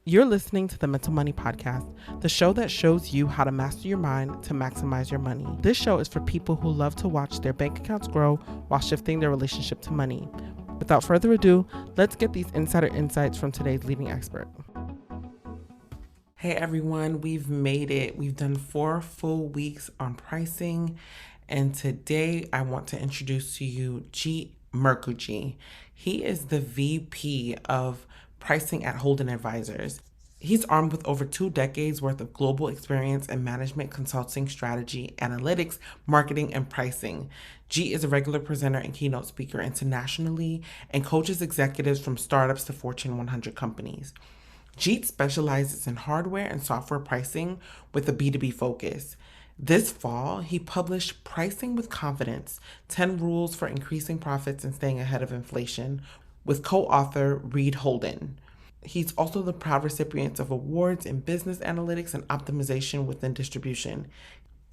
You're listening to the Mental Money Podcast, the show that shows you how to master your mind to maximize your money. This show is for people who love to watch their bank accounts grow while shifting their relationship to money. Without further ado, let's get these insider insights from today's leading expert. Hey everyone, we've made it. We've done 4 full weeks on pricing, and today I want to introduce to you Jeet Mukherjee. He is the VP of pricing at Holden Advisors. He's armed with over 2 decades worth of global experience in management consulting, strategy, analytics, marketing, and pricing. Jeet is a regular presenter and keynote speaker internationally and coaches executives from startups to Fortune 100 companies. Jeet specializes in hardware and software pricing with a B2B focus. This fall, he published Pricing with Confidence, 10 Rules for Increasing Profits and Staying Ahead of Inflation, with co-author Reed Holden. He's also the proud recipient of awards in business analytics and optimization within distribution.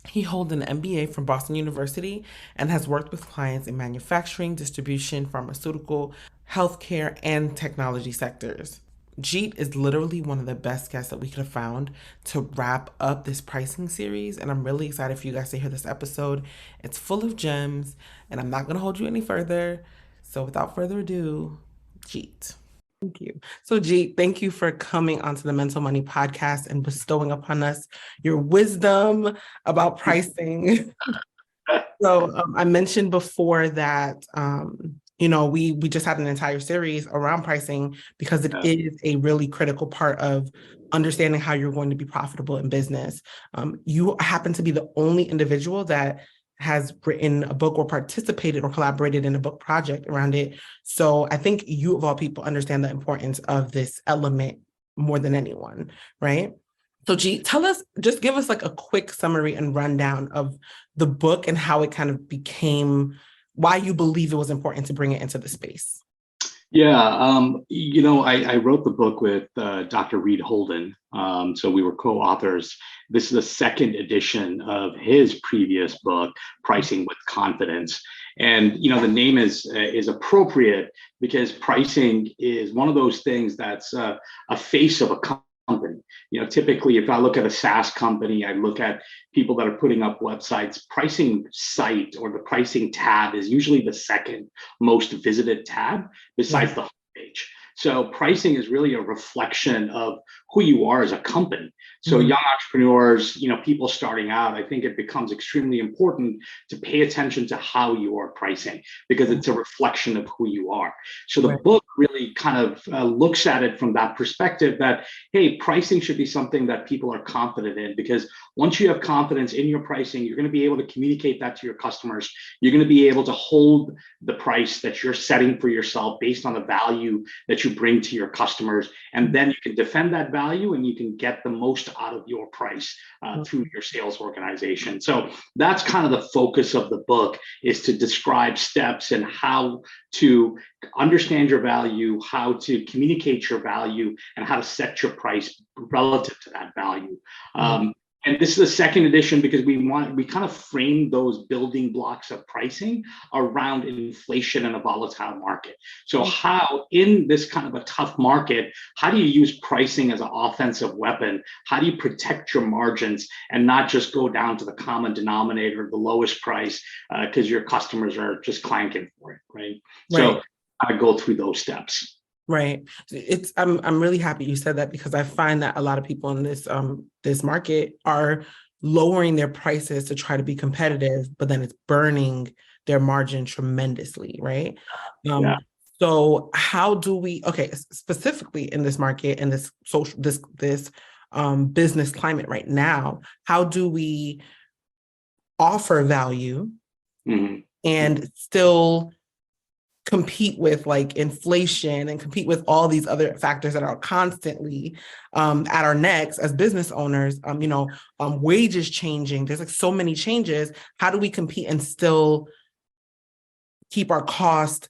He holds an MBA from Boston University and has worked with clients in manufacturing, distribution, pharmaceutical, healthcare, and technology sectors. Jeet is literally one of the best guests that we could have found to wrap up this pricing series, and I'm really excited for you guys to hear this episode. It's full of gems, and I'm not going to hold you any further. So without further ado, Jeet. Thank you. So Jeet, thank you for coming onto the Mental Money Podcast and bestowing upon us your wisdom about pricing. I mentioned before that we just had an entire series around pricing because it is a really critical part of understanding how you're going to be profitable in business. You happen to be the only individual that has written a book or participated or collaborated in a book project around it. So I think you, of all people, understand the importance of this element more than anyone, right? So G, just give us like a quick summary and rundown of the book and how it kind of became, why you believe it was important to bring it into the space. Yeah, I wrote the book with Dr. Reed Holden. So we were co-authors. This is the second edition of his previous book, Pricing with Confidence. And, the name is appropriate because pricing is one of those things that's a face of a company. Typically, if I look at a SaaS company, I look at people that are putting up websites. Pricing site or the pricing tab is usually the second most visited tab besides the homepage. So pricing is really a reflection of who you are as a company. So young entrepreneurs, people starting out, I think it becomes extremely important to pay attention to how you are pricing because it's a reflection of who you are. So the book really kind of looks at it from that perspective that, hey, pricing should be something that people are confident in because once you have confidence in your pricing, you're going to be able to communicate that to your customers. You're going to be able to hold the price that you're setting for yourself based on the value that you bring to your customers. And then you can defend that value and you can get the most out of your price through your sales organization. So that's kind of the focus of the book, is to describe steps and how to understand your value, how to communicate your value, and how to set your price relative to that value. And this is the second edition because we kind of frame those building blocks of pricing around inflation in a volatile market. So how, in this kind of a tough market, how do you use pricing as an offensive weapon? How do you protect your margins and not just go down to the common denominator, the lowest price, because your customers are just clanking for it, right? So I go through those steps. Right. I'm really happy you said that because I find that a lot of people in this market are lowering their prices to try to be competitive, but then it's burning their margin tremendously, right? So how do we, specifically in this market and this social this business climate right now, how do we offer value and still compete with like inflation and compete with all these other factors that are constantly at our necks as business owners, wages changing, there's like so many changes. How do we compete and still keep our cost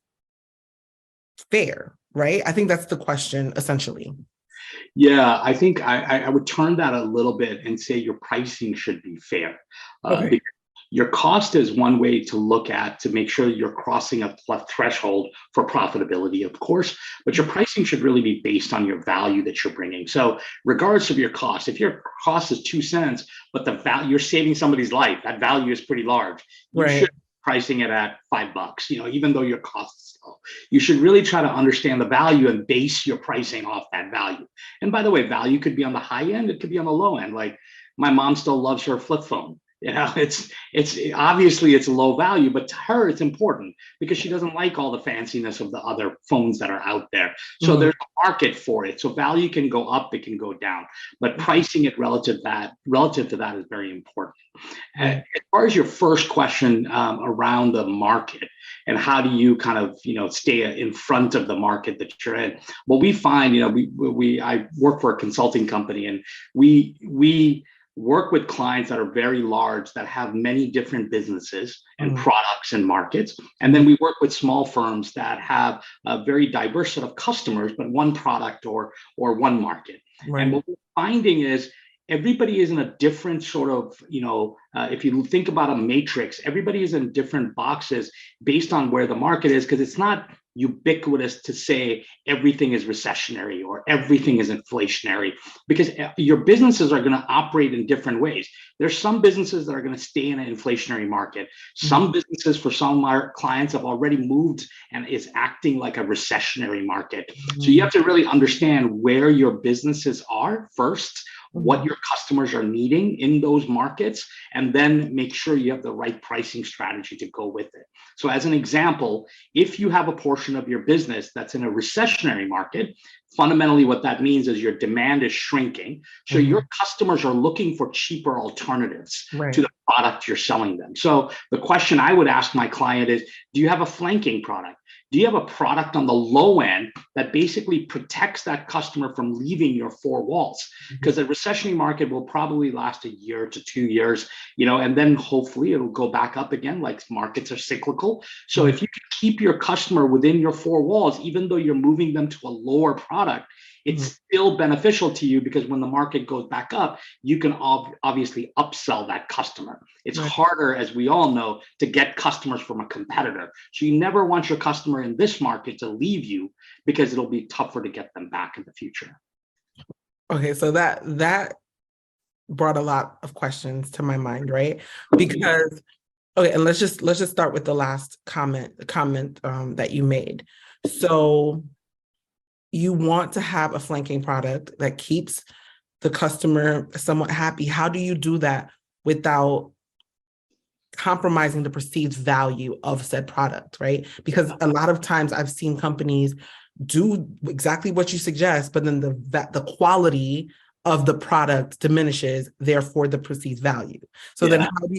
fair, right? I think that's the question essentially. Yeah, I think I would turn that a little bit and say your pricing should be fair. Your cost is one way to look at to make sure you're crossing a threshold for profitability, of course, but your pricing should really be based on your value that you're bringing. So regardless of your cost, if your cost is 2 cents, but the value you're saving somebody's life, that value is pretty large. You Right. should be pricing it at $5, even though your costs low. You should really try to understand the value and base your pricing off that value. And by the way, value could be on the high end, it could be on the low end. Like my mom still loves her flip phone. It's obviously it's low value, but to her it's important because she doesn't like all the fanciness of the other phones that are out there. So there's a market for it. So value can go up, it can go down, but pricing it relative to that is very important. As far as your first question around the market and how do you kind of stay in front of the market that you're in, what we find, I work for a consulting company, and we work with clients that are very large, that have many different businesses and products and markets. And then we work with small firms that have a very diverse set of customers, but one product or one market. Right. And what we're finding is everybody is in a different sort of, if you think about a matrix, everybody is in different boxes based on where the market is, because it's not ubiquitous to say everything is recessionary or everything is inflationary, because your businesses are going to operate in different ways. There's some businesses that are going to stay in an inflationary market. Some businesses, for some of our clients, have already moved and is acting like a recessionary market. So you have to really understand where your businesses are first, what your customers are needing in those markets, and then make sure you have the right pricing strategy to go with it. So as an example, if you have a portion of your business that's in a recessionary market, fundamentally what that means is your demand is shrinking. So your customers are looking for cheaper alternatives to the product you're selling them. So the question I would ask my client is, do you have a flanking product? Do you have a product on the low end that basically protects that customer from leaving your four walls? Because the recessionary market will probably last a year to 2 years, and then hopefully it'll go back up again, like markets are cyclical. So if you can keep your customer within your four walls, even though you're moving them to a lower product, it's still beneficial to you, because when the market goes back up, you can obviously upsell that customer. It's harder, as we all know, to get customers from a competitor. So you never want your customer in this market to leave you, because it'll be tougher to get them back in the future. Okay, so that brought a lot of questions to my mind, right? Because and let's just start with the last comment that you made. So you want to have a flanking product that keeps the customer somewhat happy. How do you do that without compromising the perceived value of said product, right? Because a lot of times I've seen companies do exactly what you suggest, but then the quality of the product diminishes, therefore the perceived value. So then how do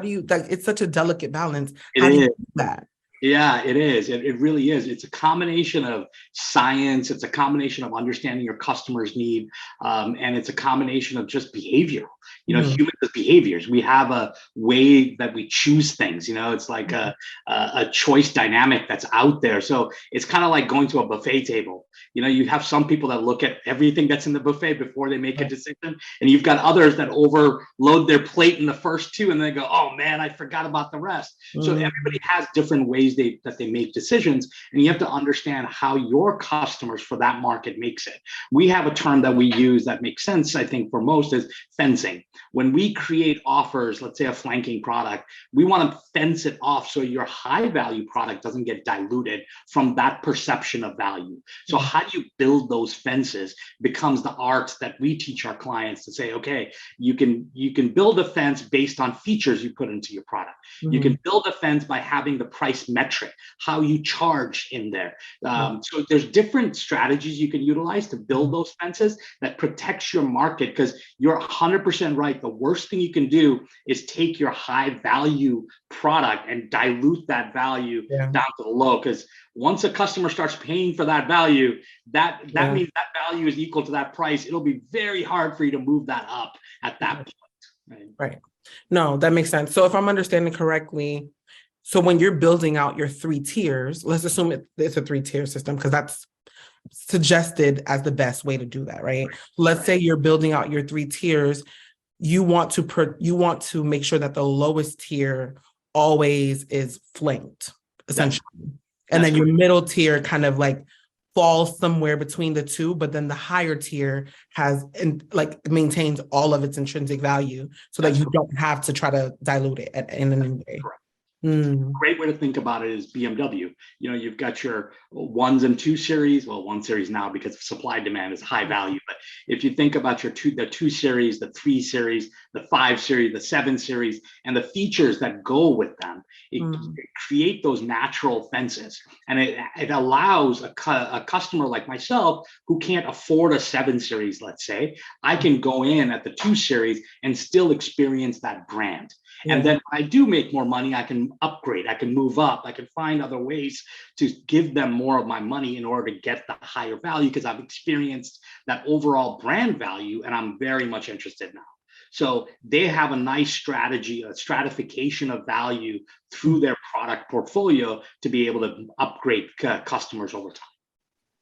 you, like, it's such a delicate balance. How do you do that? Yeah, it is. It really is. It's a combination of science. It's a combination of understanding your customer's need. And it's a combination of just behavior. Humans as behaviors. We have a way that we choose things. It's like a choice dynamic that's out there. So it's kind of like going to a buffet table. You have some people that look at everything that's in the buffet before they make a decision. And you've got others that overload their plate in the first two, and they go, oh man, I forgot about the rest. So everybody has different ways that they make decisions, and you have to understand how your customers for that market makes it. We have a term that we use that makes sense, I think, for most, is fencing. When we create offers, let's say a flanking product, we want to fence it off so your high value product doesn't get diluted from that perception of value. So how do you build those fences becomes the art that we teach our clients to say, okay, you can build a fence based on features you put into your product. You can build a fence by having the price metric, how you charge in there. So there's different strategies you can utilize to build those fences that protects your market, because you're 100% right. The worst thing you can do is take your high value product and dilute that value down to the low, because once a customer starts paying for that value, that means that value is equal to that price. It'll be very hard for you to move that up at that point. Right. No, that makes sense. So if I'm understanding correctly, so when you're building out your 3 tiers, let's assume it's a 3-tier system, because that's suggested as the best way to do that, right? Let's say you're building out your 3 tiers. you want to make sure that the lowest tier always is flanked, essentially. And then your middle tier kind of like falls somewhere between the two, but then the higher tier maintains all of its intrinsic value so that you don't have to try to dilute it in any way. Correct. Great way to think about it is BMW. You've got your 1s and 2 series. Well, 1 series now because supply demand is high value. But if you think about the 2 series, the 3 series, the 5 series, the 7 series, and the features that go with them, it create those natural fences. And it allows a customer like myself who can't afford a 7 series, let's say, I can go in at the 2 series and still experience that brand. And then when I do make more money, I can upgrade, I can move up, I can find other ways to give them more of my money in order to get the higher value because I've experienced that overall brand value and I'm very much interested now. So they have a nice strategy, a stratification of value through their product portfolio to be able to upgrade customers over time.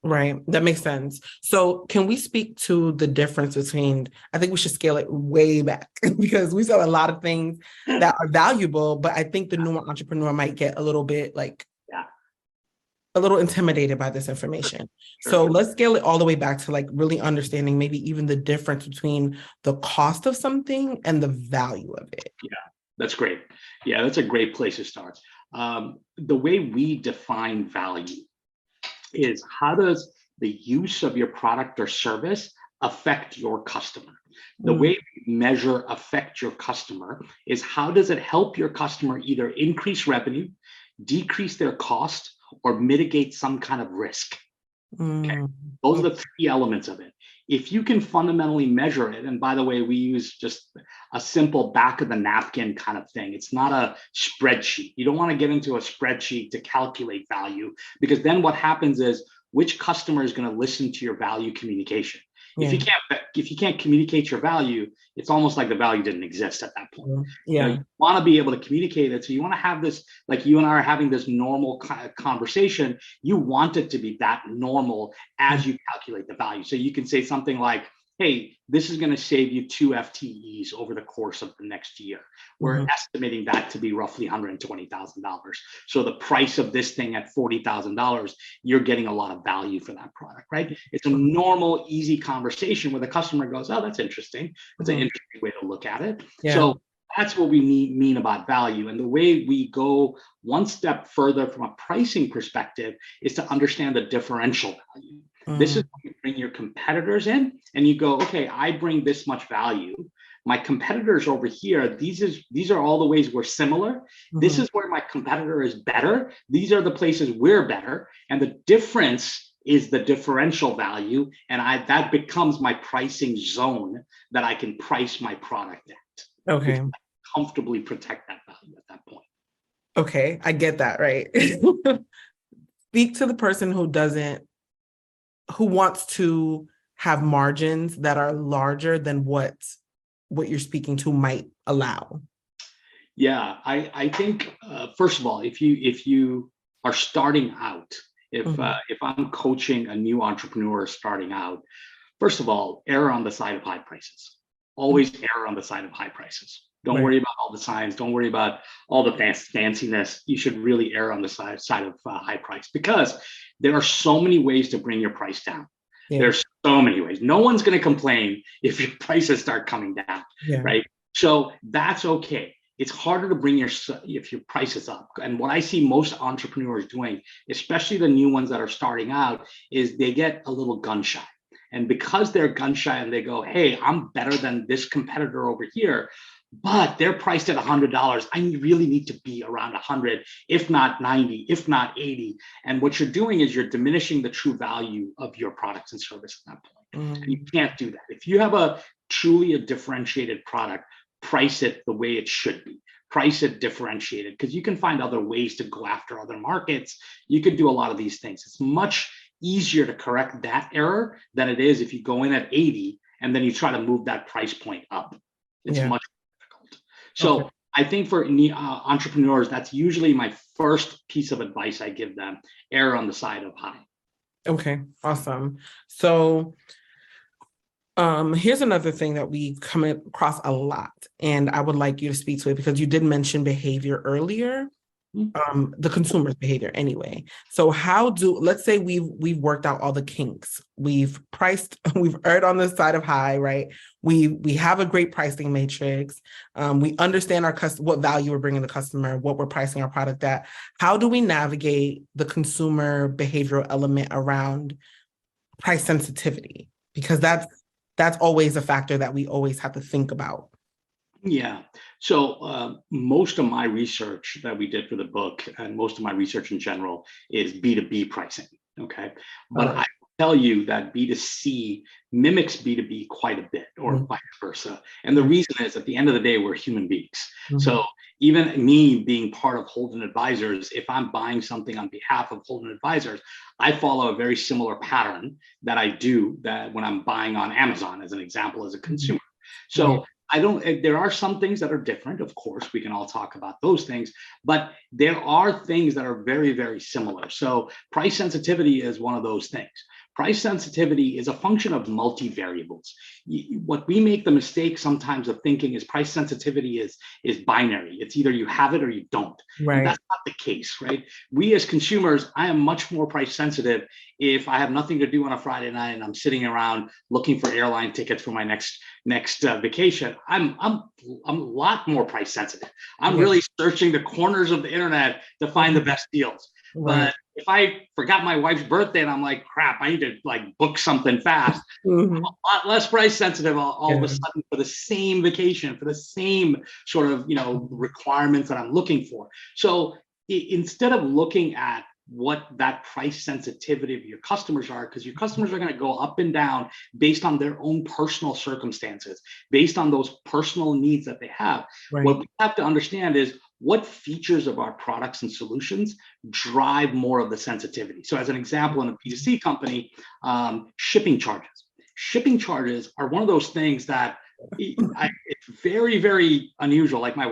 Right. That makes sense. So can we speak to the difference between, I think we should scale it way back because we sell a lot of things that are valuable, but I think the newer entrepreneur might get a little bit a little intimidated by this information. So let's scale it all the way back to like really understanding maybe even the difference between the cost of something and the value of it. Yeah, that's great. Yeah, that's a great place to start. The way we define value is how does the use of your product or service affect your customer? The way we measure affect your customer is how does it help your customer either increase revenue, decrease their cost, or mitigate some kind of risk. Okay. Those are the 3 elements of it. If you can fundamentally measure it, and by the way, we use just a simple back of the napkin kind of thing. It's not a spreadsheet. You don't want to get into a spreadsheet to calculate value because then what happens is which customer is going to listen to your value communication. If you can't communicate your value, it's almost like the value didn't exist at that point. You want to be able to communicate it. So you want to have this, like you and I are having this normal conversation. You want it to be that normal as you calculate the value. So you can say something like, hey, this is going to save you 2 FTEs over the course of the next year. We're estimating that to be roughly $120,000. So the price of this thing at $40,000, you're getting a lot of value for that product, right? It's a normal, easy conversation where the customer goes, oh, that's interesting. It's an interesting way to look at it. So that's what we mean about value. And the way we go one step further from a pricing perspective is to understand the differential value. This is when you bring your competitors in and you go, okay, I bring this much value. My competitors over here, these are all the ways we're similar. This is where my competitor is better. These are the places we're better. And the difference is the differential value. And that becomes my pricing zone that I can price my product at. Okay. I comfortably protect that value at that point. Okay, I get that, right? Speak to the person who wants to have margins that are larger than what you're speaking to might allow. Yeah, I think first of all, if you are starting out, if I'm coaching a new entrepreneur starting out, first of all, err on the side of high prices. Always err on the side of high prices. Don't worry about all the signs. Don't worry about all the fanciness. You should really err on the side of high price because there are so many ways to bring your price down. There's so many ways. No one's going to complain if your prices start coming down, right? So that's okay. It's harder to bring if your prices up. And what I see most entrepreneurs doing, especially the new ones that are starting out, is they get a little gun shy. And because they're gun shy and they go, hey, I'm better than this competitor over here, but they're priced at $100. I really need to be around 100, if not 90, if not 80. And what you're doing is you're diminishing the true value of your products and service at that point. And you can't do that. If you have truly a differentiated product, price it the way it should be. Price it differentiated because you can find other ways to go after other markets. You could do a lot of these things. It's much easier to correct that error than it is if you go in at 80 and then you try to move that price point up. It's much difficult. So I think for entrepreneurs, that's usually my first piece of advice I give them: err on the side of high. Okay, awesome. So Here's another thing that we come across a lot, and I would like you to speak to it because you did mention behavior earlier, the consumer's behavior anyway. So let's say we've worked out all the kinks. We've priced, we've erred on the side of high, right? We have a great pricing matrix. We understand what value we're bringing the customer, what we're pricing our product at. How do we navigate the consumer behavioral element around price sensitivity? Because that's always a factor that we always have to think about. Yeah. So most of my research that we did for the book, and most of my research in general, is B2B pricing. Okay. But I will tell you that B2C mimics B2B quite a bit, or vice versa. And the reason is, at the end of the day, we're human beings. So even me being part of Holden Advisors, if I'm buying something on behalf of Holden Advisors, I follow a very similar pattern that I do that when I'm buying on Amazon, as an example, as a consumer. So there are some things that are different. Of course, we can all talk about those things, but there are things that are very, very similar. So price sensitivity is one of those things. Price sensitivity is a function of multivariables. What we make the mistake sometimes of thinking is price sensitivity is binary. It's either you have it or you don't. Right. And that's not the case, right? We as consumers, I am much more price sensitive if I have nothing to do on a Friday night and I'm sitting around looking for airline tickets for my next vacation. I'm a lot more price sensitive. I'm really searching the corners of the internet to find the best deals. Right. But if I forgot my wife's birthday and I'm like, crap, I need to book something fast, I'm a lot less price sensitive all of a sudden for the same vacation, for the same sort of, requirements that I'm looking for. So instead of looking at what that price sensitivity of your customers are, because your customers are going to go up and down based on their own personal circumstances, based on those personal needs that they have. Right. What we have to understand is what features of our products and solutions drive more of the sensitivity. So as an example, in a B2C company, shipping charges. Shipping charges are one of those things that it's very, very unusual. Like my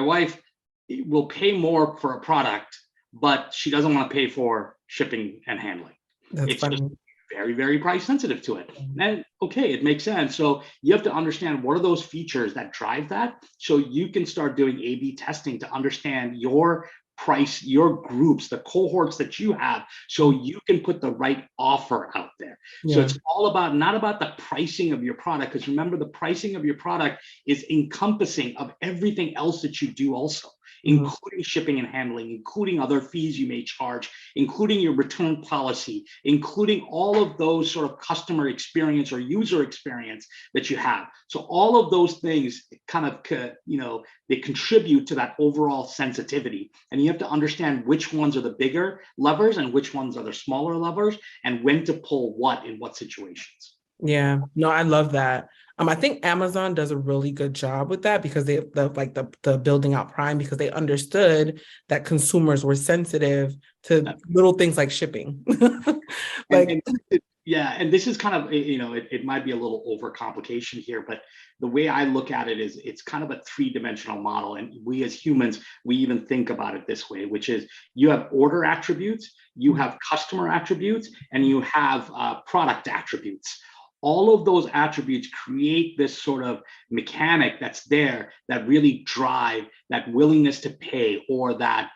wife will pay more for a product, but she doesn't want to pay for shipping and handling. It's funny. Just very, very price sensitive to it. And okay, it makes sense. So you have to understand what are those features that drive that, so you can start doing A/B testing to understand your price, your groups, the cohorts that you have, so you can put the right offer out there. So it's all about, not about the pricing of your product, because remember, the pricing of your product is encompassing of everything else that you do also, including shipping and handling, including other fees you may charge, including your return policy, including all of those sort of customer experience or user experience that you have. So all of those things kind of, they contribute to that overall sensitivity. And you have to understand which ones are the bigger levers and which ones are the smaller levers, and when to pull what in what situations. Yeah, no, I love that. I think Amazon does a really good job with that, because the building out Prime, because they understood that consumers were sensitive to little things like shipping. And this is kind of, it might be a little overcomplication here, but the way I look at it is it's kind of a three-dimensional model. And we as humans, we even think about it this way, which is you have order attributes, you have customer attributes, and you have product attributes. All of those attributes create this sort of mechanic that's there that really drive that willingness to pay, or that,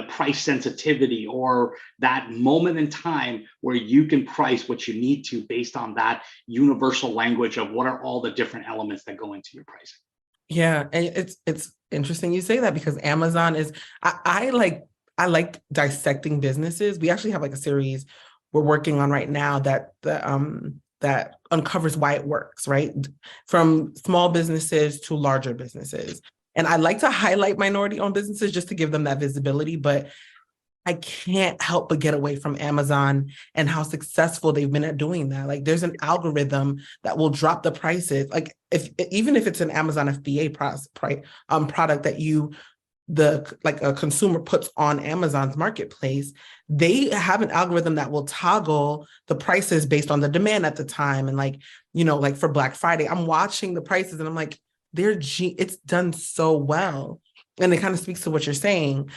price sensitivity, or that moment in time where you can price what you need to based on that universal language of what are all the different elements that go into your pricing. Yeah, and it's interesting you say that, because Amazon is, I like dissecting businesses. We actually have a series we're working on right now that uncovers why it works, right? From small businesses to larger businesses. And I like to highlight minority-owned businesses just to give them that visibility, but I can't help but get away from Amazon and how successful they've been at doing that. There's an algorithm that will drop the prices. Even if it's an Amazon FBA product that a consumer puts on Amazon's marketplace, they have an algorithm that will toggle the prices based on the demand at the time. And for Black Friday, I'm watching the prices and I'm like, it's done so well. And it kind of speaks to what you're saying.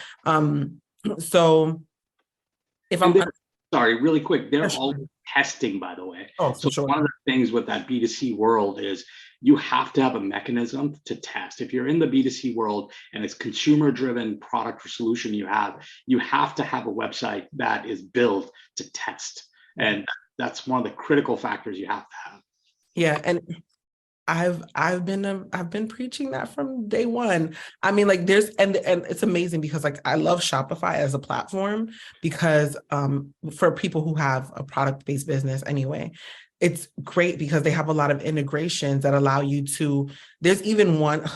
So if I'm Sorry, really quick. Yeah, They're all sure. testing, by the way. Oh, for So sure. one of the things with that B2C world is you have to have a mechanism to test. If you're in the B2C world and it's consumer driven product or solution you have to have a website that is built to test. And that's one of the critical factors you have to have. Yeah, and I've been preaching that from day one. I mean, like there's and it's amazing because like I love Shopify as a platform because for people who have a product-based business anyway, it's great because they have a lot of integrations that allow you to, there's even one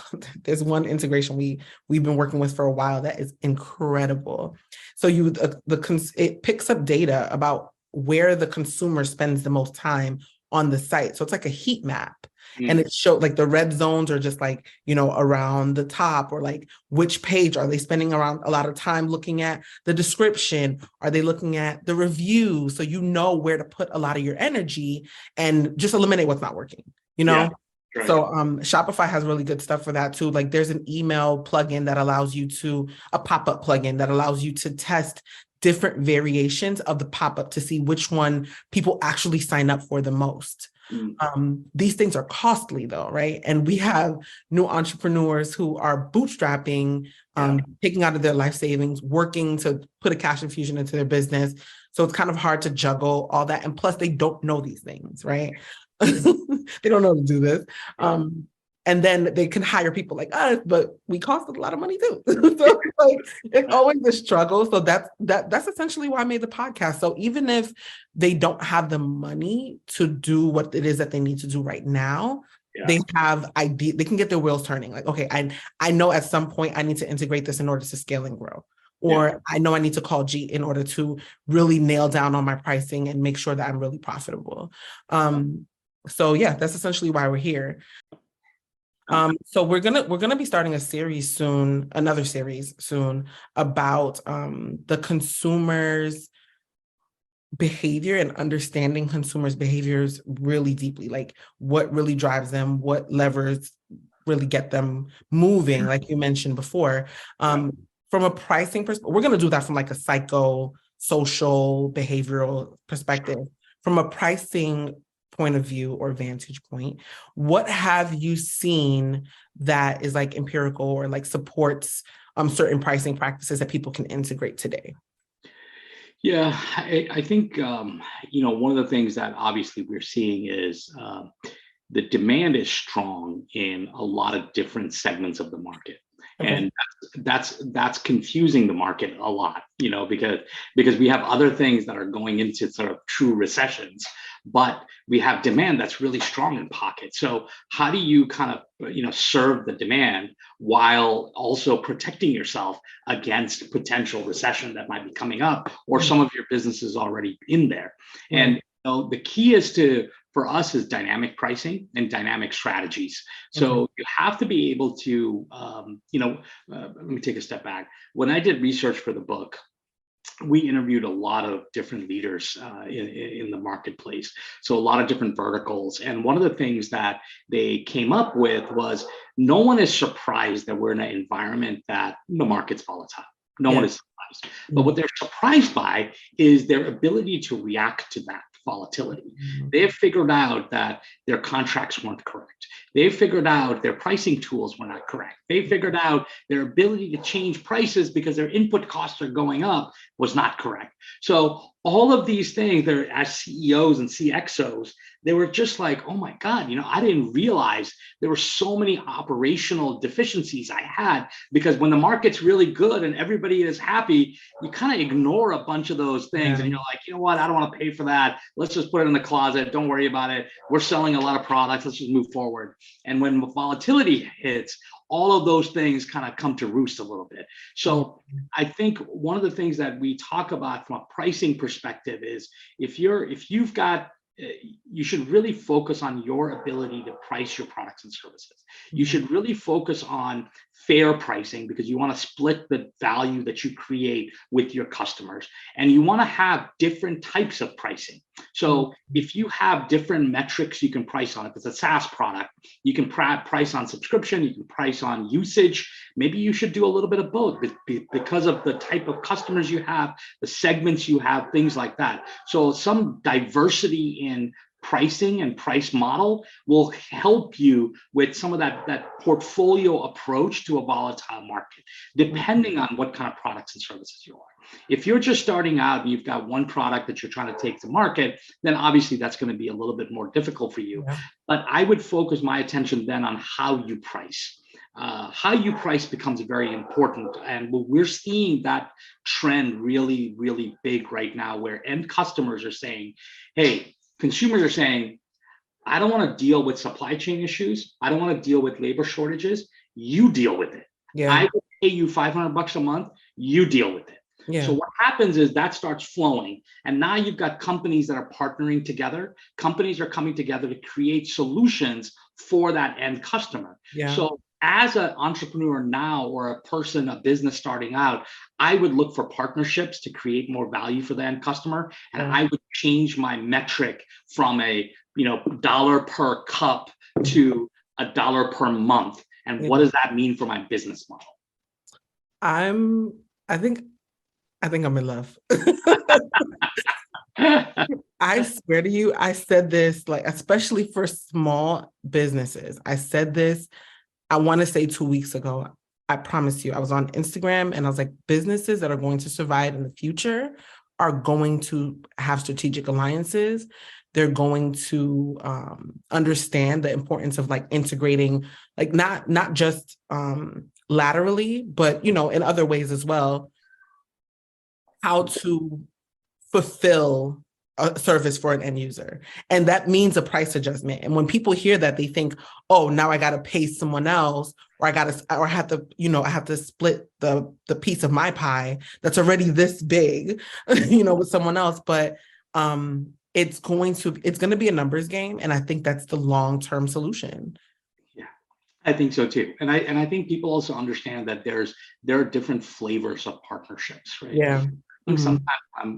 there's one integration we've been working with for a while that is incredible. So it picks up data about where the consumer spends the most time on the site. So it's like a heat map. And it showed like the red zones are just like, around the top, or like which page are they spending around a lot of time looking at the description? Are they looking at the review? So you know where to put a lot of your energy and just eliminate what's not working, Yeah, right. So Shopify has really good stuff for that too. Like there's an email plugin that allows you to, a pop-up plugin that allows you to test different variations of the pop-up to see which one people actually sign up for the most. These things are costly though, right? And we have new entrepreneurs who are bootstrapping, taking out of their life savings, working to put a cash infusion into their business. So it's kind of hard to juggle all that. And plus they don't know these things, right? They don't know to do this. And then they can hire people like us, but we cost a lot of money too. So like, it's always a struggle. So that's essentially why I made the podcast. So even if they don't have the money to do what it is that they need to do right now, they have idea, they can get their wheels turning. Like, okay, I know at some point I need to integrate this in order to scale and grow. Or I know I need to call Jeet in order to really nail down on my pricing and make sure that I'm really profitable. So yeah, that's essentially why we're here. So we're gonna be starting another series soon about the consumer's behavior and understanding consumers' behaviors really deeply, like what really drives them, what levers really get them moving, like you mentioned before. From a pricing perspective, we're gonna do that from like a social, behavioral perspective. From a pricing point of view or vantage point, what have you seen that is like empirical or like supports certain pricing practices that people can integrate today? Yeah, I think one of the things that obviously we're seeing is the demand is strong in a lot of different segments of the market. Okay. And that's confusing the market a lot, because we have other things that are going into sort of true recessions, but we have demand that's really strong in pockets. So how do you kind of serve the demand while also protecting yourself against potential recession that might be coming up, or some of your businesses already in there? And the key for us is dynamic pricing and dynamic strategies. So you have to be able to, let me take a step back. When I did research for the book, we interviewed a lot of different leaders in the marketplace. So a lot of different verticals. And one of the things that they came up with was no one is surprised that we're in an environment that the market's volatile. No one is surprised. But what they're surprised by is their ability to react to that volatility. They've figured out that their contracts weren't correct. They figured out their pricing tools were not correct. They figured out their ability to change prices because their input costs are going up was not correct. So all of these things, they're as CEOs and CXOs, they were just like, oh my God, I didn't realize there were so many operational deficiencies I had, because when the market's really good and everybody is happy, you kind of ignore a bunch of those things. And you're like, you know what, I don't want to pay for that. Let's just put it in the closet. Don't worry about it. We're selling a lot of products. Let's just move forward. And when volatility hits, all of those things kind of come to roost a little bit. So I think one of the things that we talk about from a pricing perspective is you've got, you should really focus on your ability to price your products and services. You should really focus on fair pricing, because you want to split the value that you create with your customers. And you want to have different types of pricing. So if you have different metrics you can price on, if it's a SaaS product, you can price on subscription, you can price on usage. Maybe you should do a little bit of both because of the type of customers you have, the segments you have, things like that. So some diversity in pricing and price model will help you with some of that portfolio approach to a volatile market, depending on what kind of products and services you are. If you're just starting out and you've got one product that you're trying to take to market, then obviously that's going to be a little bit more difficult for you. Yeah. But I would focus my attention then on how you price. How you price becomes very important. And we're seeing that trend really, really big right now, where end customers are saying, hey, consumers are saying, I don't want to deal with supply chain issues. I don't want to deal with labor shortages. You deal with it. Yeah. I will pay you $500 a month. You deal with it. Yeah. So what happens is that starts flowing. And now you've got companies that are partnering together. Companies are coming together to create solutions for that end customer. Yeah. So as an entrepreneur now, or a person, a business starting out, I would look for partnerships to create more value for the end customer. And I would change my metric from a dollar per cup to a dollar per month. And what does that mean for my business model? I think I'm in love. I swear to you, I said this, especially for small businesses. I said this, I want to say 2 weeks ago. I promise you, I was on Instagram and I was like, businesses that are going to survive in the future are going to have strategic alliances. They're going to understand the importance of integrating, not just laterally, but, in other ways as well, how to fulfill a service for an end user. And that means a price adjustment. And when people hear that, they think, oh, now I got to pay someone else, or I have to split the piece of my pie that's already this big, with someone else. But it's going to be a numbers game. And I think that's the long-term solution. Yeah, I think so too. And I think people also understand that there are different flavors of partnerships, right? Yeah. Sometimes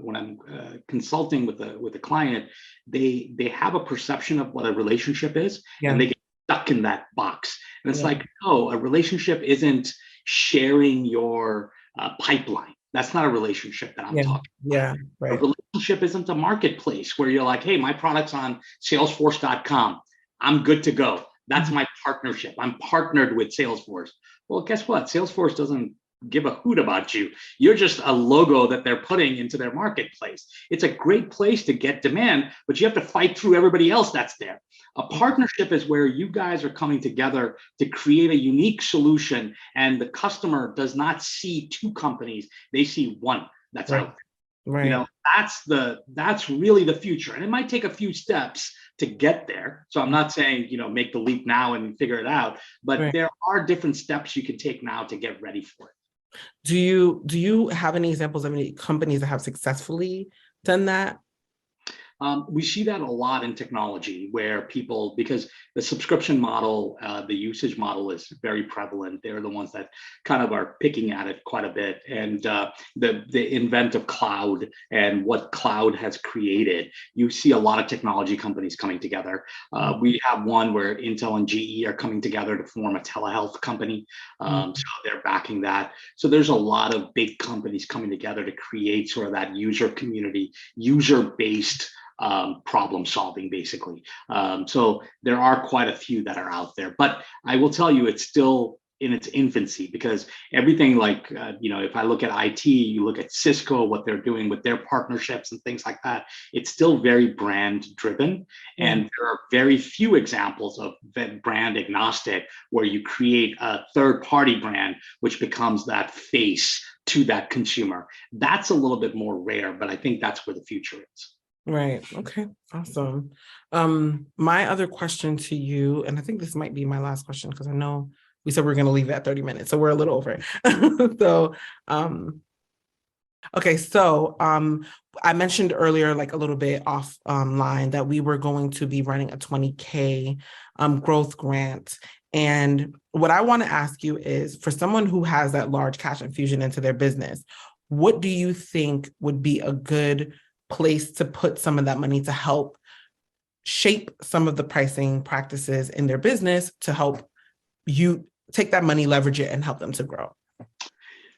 when I'm consulting with a client, they have a perception of what a relationship is, and they get stuck in that box. And it's like, no, a relationship isn't sharing your pipeline. That's not a relationship that I'm talking about. Yeah, right. A relationship isn't a marketplace where you're like, hey, my product's on Salesforce.com. I'm good to go. That's my partnership. I'm partnered with Salesforce. Well, guess what? Salesforce doesn't give a hoot about you. You're just a logo that they're putting into their marketplace. It's a great place to get demand, but you have to fight through everybody else that's there. A partnership is where you guys are coming together to create a unique solution, and the customer does not see two companies. They see one that's out there. Right. That's really the future. And it might take a few steps to get there. So I'm not saying, make the leap now and figure it out, but there are different steps you can take now to get ready for it. Do you have any examples of any companies that have successfully done that? We see that a lot in technology, where people, because the subscription model, the usage model is very prevalent. They're the ones that kind of are picking at it quite a bit. And the invent of cloud and what cloud has created, you see a lot of technology companies coming together. We have one where Intel and GE are coming together to form a telehealth company. So they're backing that. So there's a lot of big companies coming together to create sort of that user community, user-based problem solving, basically. So there are quite a few that are out there, but I will tell you, it's still in its infancy, because everything if I look at IT, you look at Cisco, what they're doing with their partnerships and things like that, it's still very brand driven. And there are very few examples of brand agnostic, where you create a third party brand, which becomes that face to that consumer. That's a little bit more rare, but I think that's where the future is. Right. Okay. Awesome. My other question to you, and I think this might be my last question, because I know we said we're going to leave at 30 minutes, so we're a little over. So, okay. So, I mentioned earlier, a little bit off line, that we were going to be running a 20K growth grant. And what I want to ask you is, for someone who has that large cash infusion into their business, what do you think would be a good place to put some of that money to help shape some of the pricing practices in their business to help you take that money, leverage it, and help them to grow?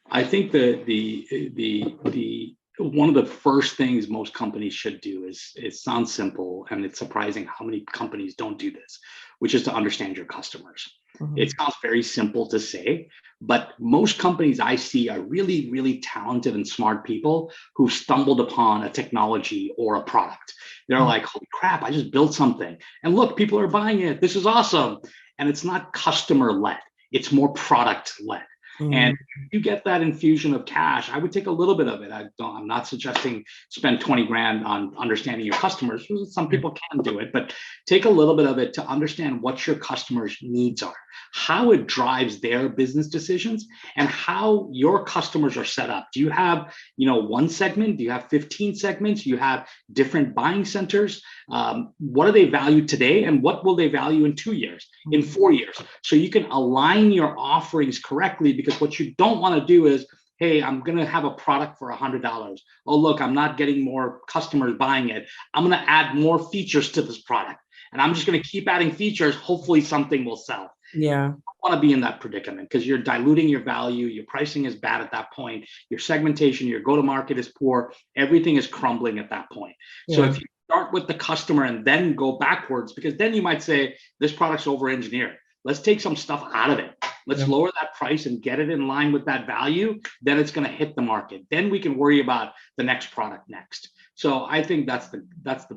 I think that the one of the first things most companies should do is, it sounds simple, and it's surprising how many companies don't do this, which is to understand your customers. Mm-hmm. It sounds very simple to say, but most companies I see are really, really talented and smart people who stumbled upon a technology or a product. They're like, holy crap, I just built something. And look, people are buying it. This is awesome. And it's not customer led. It's more product led. And if you get that infusion of cash, I would take a little bit of it. I'm not suggesting spend 20 grand on understanding your customers. Some people can do it, but take a little bit of it to understand what your customers' needs are, how it drives their business decisions, and how your customers are set up. Do you have, one segment? Do you have 15 segments? Do you have different buying centers? What do they value today, and what will they value in 2 years, in 4 years? So you can align your offerings correctly, because what you don't want to do is, hey, I'm going to have a product for $100. Oh, look, I'm not getting more customers buying it. I'm going to add more features to this product, and I'm just going to keep adding features. Hopefully something will sell. Yeah. I don't want to be in that predicament, because you're diluting your value. Your pricing is bad at that point. Your segmentation, your go-to-market is poor. Everything is crumbling at that point. Yeah. So if you start with the customer and then go backwards, because then you might say, this product's over-engineered. Let's take some stuff out of it. Let's lower that price and get it in line with that value. Then it's going to hit the market. Then we can worry about the next product next. So I think that's the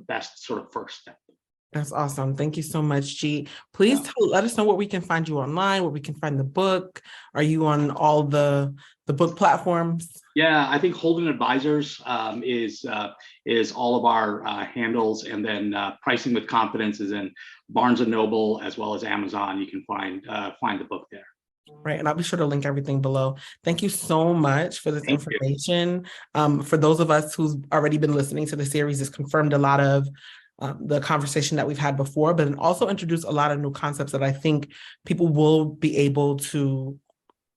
best sort of first step. That's awesome. Thank you so much, Jeet. Please let us know where we can find you online, where we can find the book. Are you on all the book platforms? Yeah, I think Holden Advisors is all of our handles, and then Pricing with Confidence is in Barnes and Noble as well as Amazon. You can find the book there. Right, and I'll be sure to link everything below. Thank you so much for this information. For those of us who's already been listening to the series, it's confirmed a lot of the conversation that we've had before, but it also introduced a lot of new concepts that I think people will be able to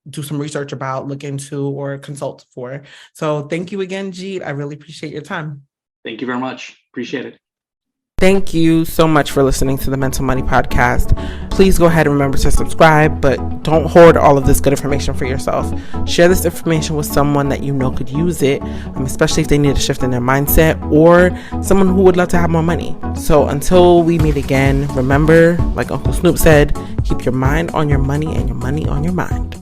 do some research about, look into, or consult for. So thank you again, Jeet. I really appreciate your time. Thank you very much. Appreciate it. Thank you so much for listening to the Mental Money Podcast. Please go ahead and remember to subscribe, but don't hoard all of this good information for yourself. Share this information with someone that you know could use it, especially if they need a shift in their mindset, or someone who would love to have more money. So until we meet again, remember, like Uncle Snoop said, keep your mind on your money and your money on your mind.